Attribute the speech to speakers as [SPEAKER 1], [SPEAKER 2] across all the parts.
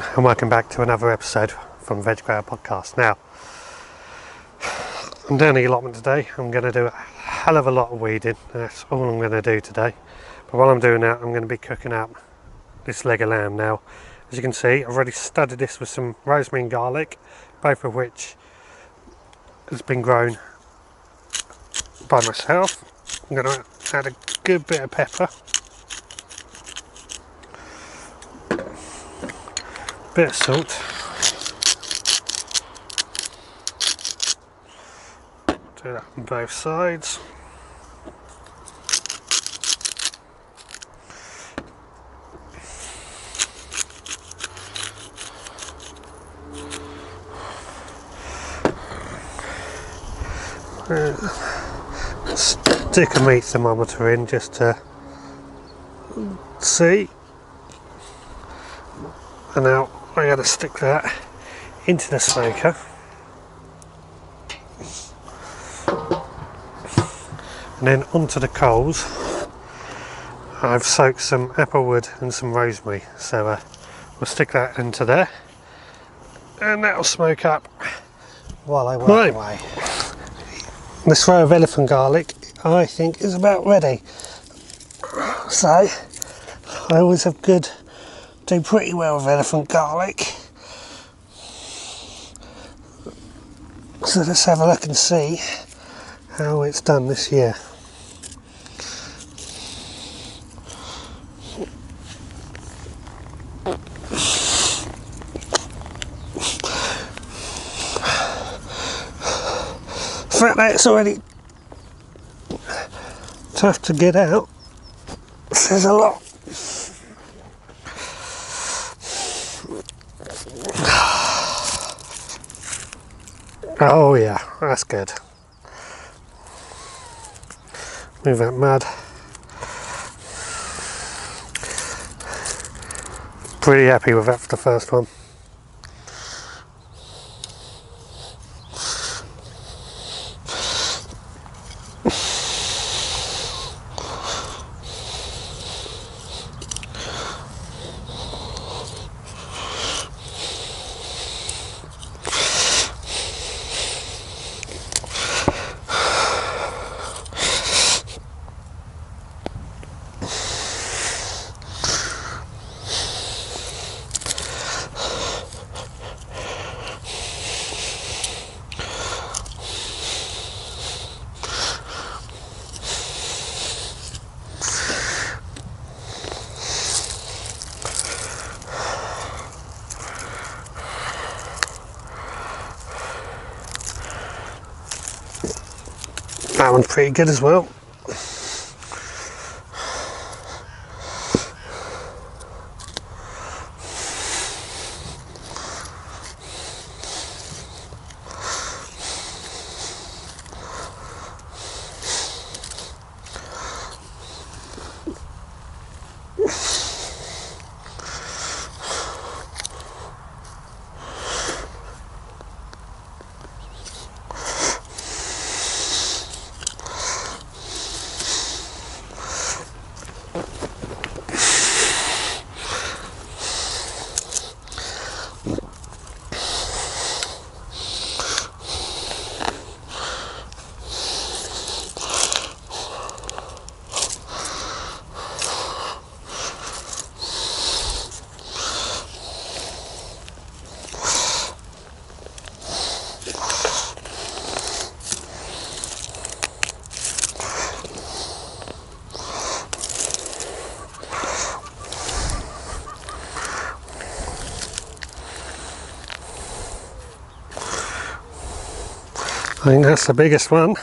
[SPEAKER 1] everyone, and welcome back to another episode from Veg Grower Podcast. Now, I'm down the allotment today. I'm going to do a hell of a lot of weeding. That's all I'm going to do today. But while I'm doing that, I'm going to be cooking up this leg of lamb. Now, as you can see, I've already studded this with some rosemary and garlic, both of which has been grown by myself. I'm going to add a good bit of pepper, bit of salt, do that on both sides. Stick a meat thermometer in just to see, and now I got to stick that into the smoker, and then onto the coals. I've soaked some applewood and some rosemary, so we'll stick that into there, and that'll smoke up while I work away. This row of elephant garlic, I think, is about ready. So I always do pretty well with elephant garlic. So let's have a look and see how it's done this year. The fact that it's already tough to get out says a lot. Oh yeah, that's good. Move that mud. Pretty happy with that for the first one. That one's pretty good as well. I think that's the biggest one.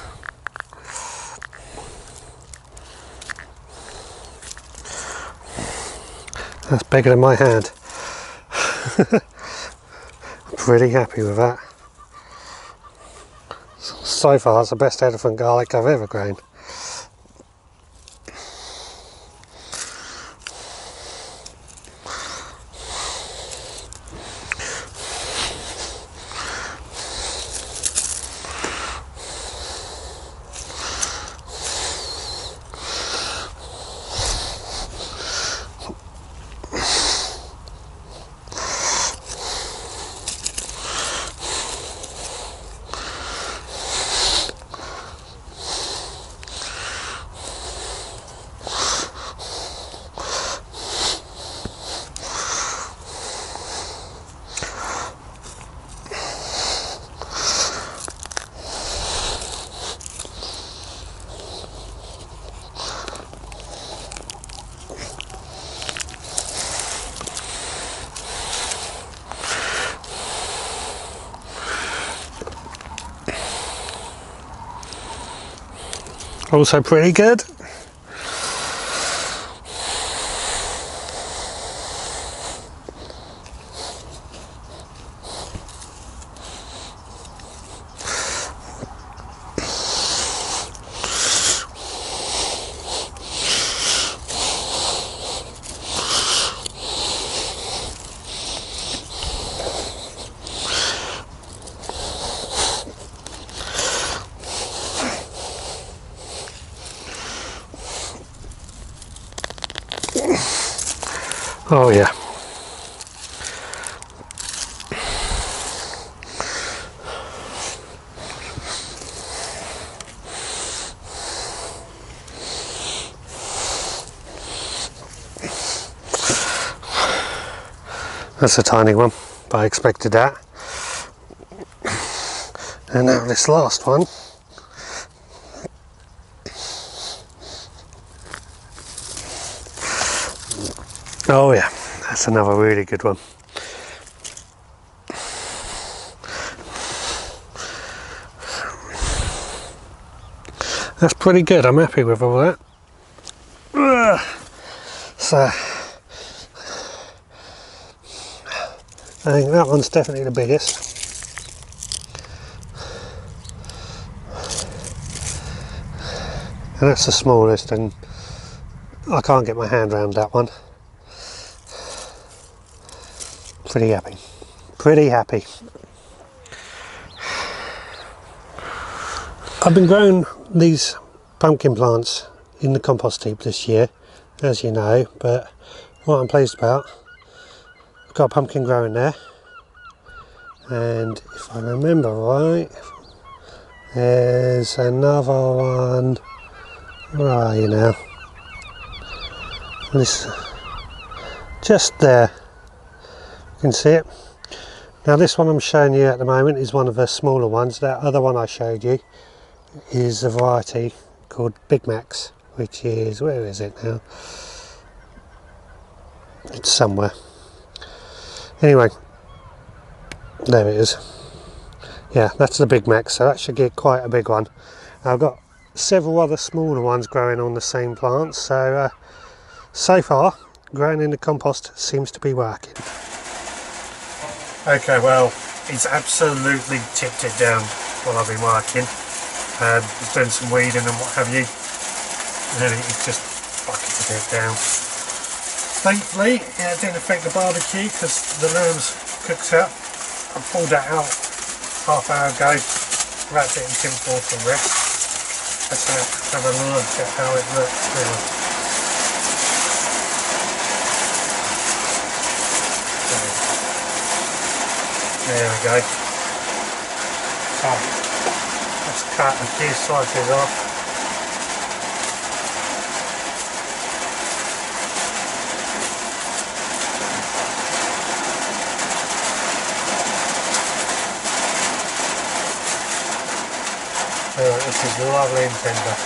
[SPEAKER 1] That's bigger than my hand. I'm pretty happy with that. So far it's the best elephant garlic I've ever grown. Also pretty good. Oh yeah. That's a tiny one, but I expected that. And now this last one. Oh yeah, that's another really good one. That's pretty good, I'm happy with all that. So, I think that one's definitely the biggest. And that's the smallest, and I can't get my hand around that one. Pretty happy. Pretty happy. I've been growing these pumpkin plants in the compost heap this year, as you know, but what I'm pleased about, I've got a pumpkin growing there, and if I remember right, there's another one. Where are you now? This, just there. You can see it. Now this one I'm showing you at the moment is one of the smaller ones. That other one I showed you is a variety called Big Macs, which is, where is it now? It's somewhere. Anyway, there it is. Yeah, that's the Big Mac, so that should get quite a big one. I've got several other smaller ones growing on the same plant, so so far growing in the compost seems to be working. Okay, well, it's absolutely tipped it down while I've been working. It's doing some weeding and what have you, and it just bucketed it down. Thankfully, it didn't affect the barbecue because the lamb's cooked up. I pulled that out half hour ago, wrapped it in tin foil to rest. Let's have a look at how it looks now. There we go. So, let's cut a few slices off. This is lovely and tender.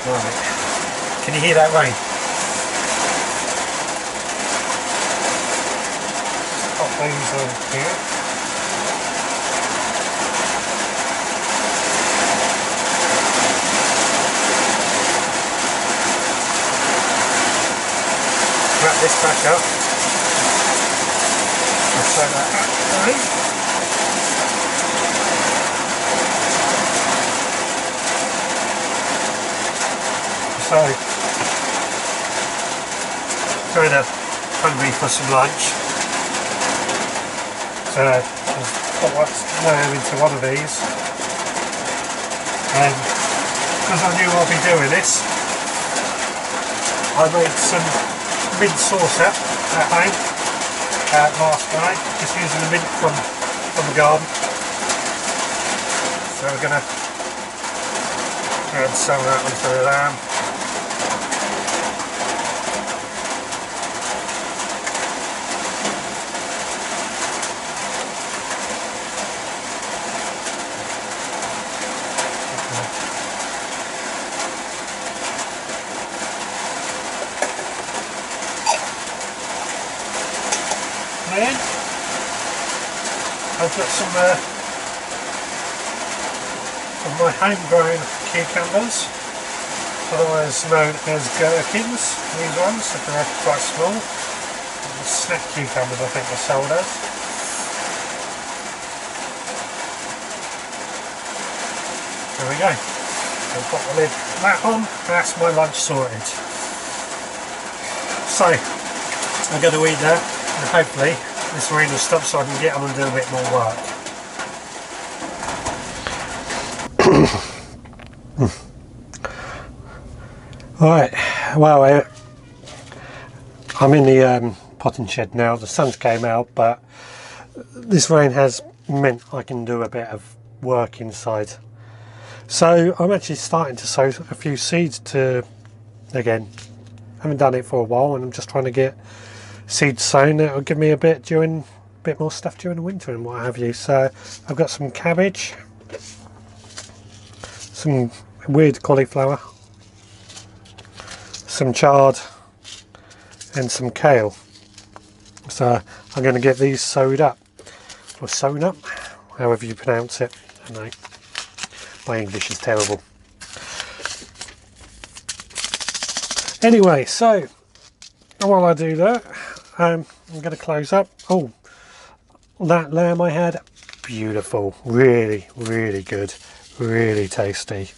[SPEAKER 1] Right. Can you hear that rain? Pop these on here. Wrap this back up. I'll show that out. So, kind of hungry for some lunch. So, I've put what's lamb into one of these. And because I knew I'd be doing this, I made some mint sauce at home last night, just using the mint from the garden. So we're going to Add some of that onto the lamb. Then I've got some of my homegrown cucumbers, otherwise known as gherkins. These ones, they're quite small. Snack cucumbers I think they're sold as. There we go. I'll put the lid back on. That's my lunch sorted. So I'm going to eat that, and hopefully this rain will stop so I can get on and do a bit more work. Right, well, I'm in the potting shed now. The sun's came out, but this rain has meant I can do a bit of work inside. So I'm actually starting to sow a few seeds again. I haven't done it for a while, and I'm just trying to get seeds sown. It'll give me a bit more stuff during the winter and what have you. So I've got some cabbage, some weird cauliflower, some chard, and some kale. So I'm going to get these sowed up, or sown up, however you pronounce it. I know my English is terrible. Anyway, so while I do that, I'm going to close up. Oh, that lamb I had, beautiful, really, really good, really tasty.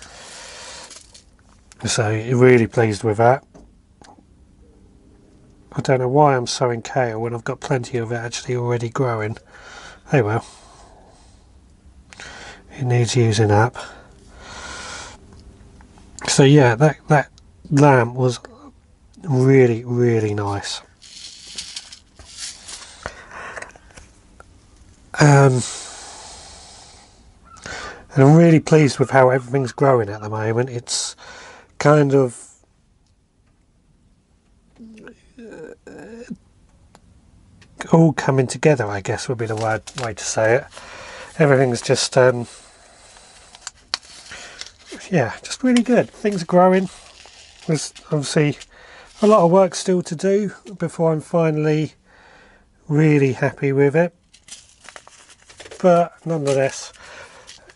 [SPEAKER 1] So really pleased with that. I don't know why I'm sowing kale when I've got plenty of it actually already growing. Oh well, it needs using up. So yeah, that lamb was really, really nice. And I'm really pleased with how everything's growing at the moment. It's kind of all coming together, I guess would be the way to say it. Everything's just yeah, just really good. Things are growing. There's obviously a lot of work still to do before I'm finally really happy with it, but nonetheless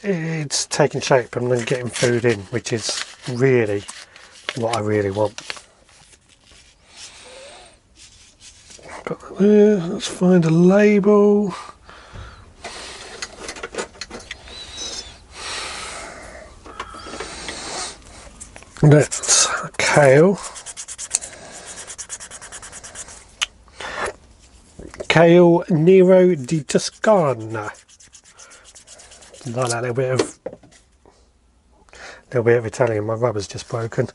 [SPEAKER 1] it's taking shape and then getting food in, which is really what I really want. Got that there. Let's find a label. That's kale. Kale Nero di Toscana. Like that little bit of Italian. My rubber's just broken.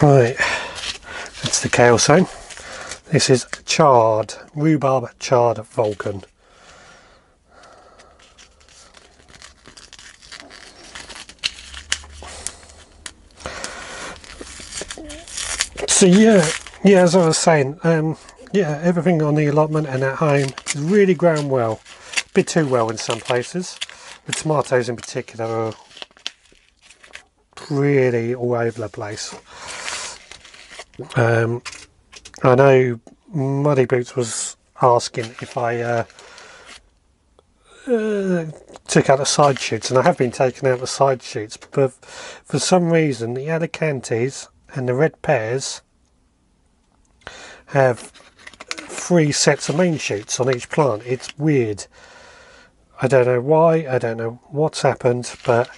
[SPEAKER 1] Right, that's the kale sown. This is chard, rhubarb chard Vulcan. So yeah, as I was saying, yeah, everything on the allotment and at home is really grown well. A bit too well in some places. The tomatoes in particular are really all over the place. I know Muddy Boots was asking if I took out the side shoots, and I have been taking out the side shoots, but for some reason the Alicantes and the red pears have 3 sets of main shoots on each plant. It's weird. I don't know why, I don't know what's happened, but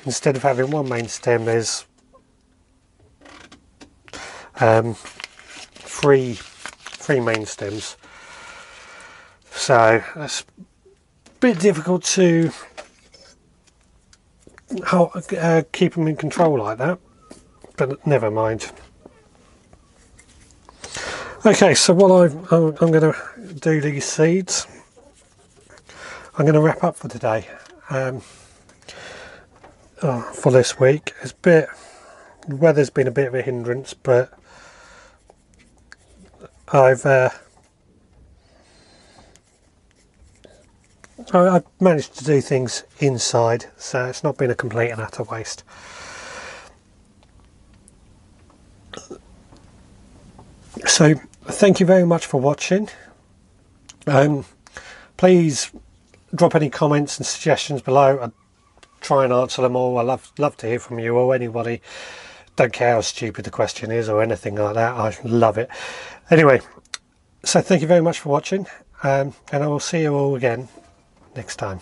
[SPEAKER 1] instead of having one main stem there's 3 main stems. So that's a bit difficult to keep them in control like that, but never mind. Okay, so while I'm going to do these seeds, I'm going to wrap up for today. For this week, the weather's been a bit of a hindrance, but I've managed to do things inside, so it's not been a complete and utter waste. So thank you very much for watching. Please drop any comments and suggestions below. I'll try and answer them all. I love to hear from you or anybody. Don't care how stupid the question is or anything like that. I love it. Anyway, so thank you very much for watching, and I will see you all again next time.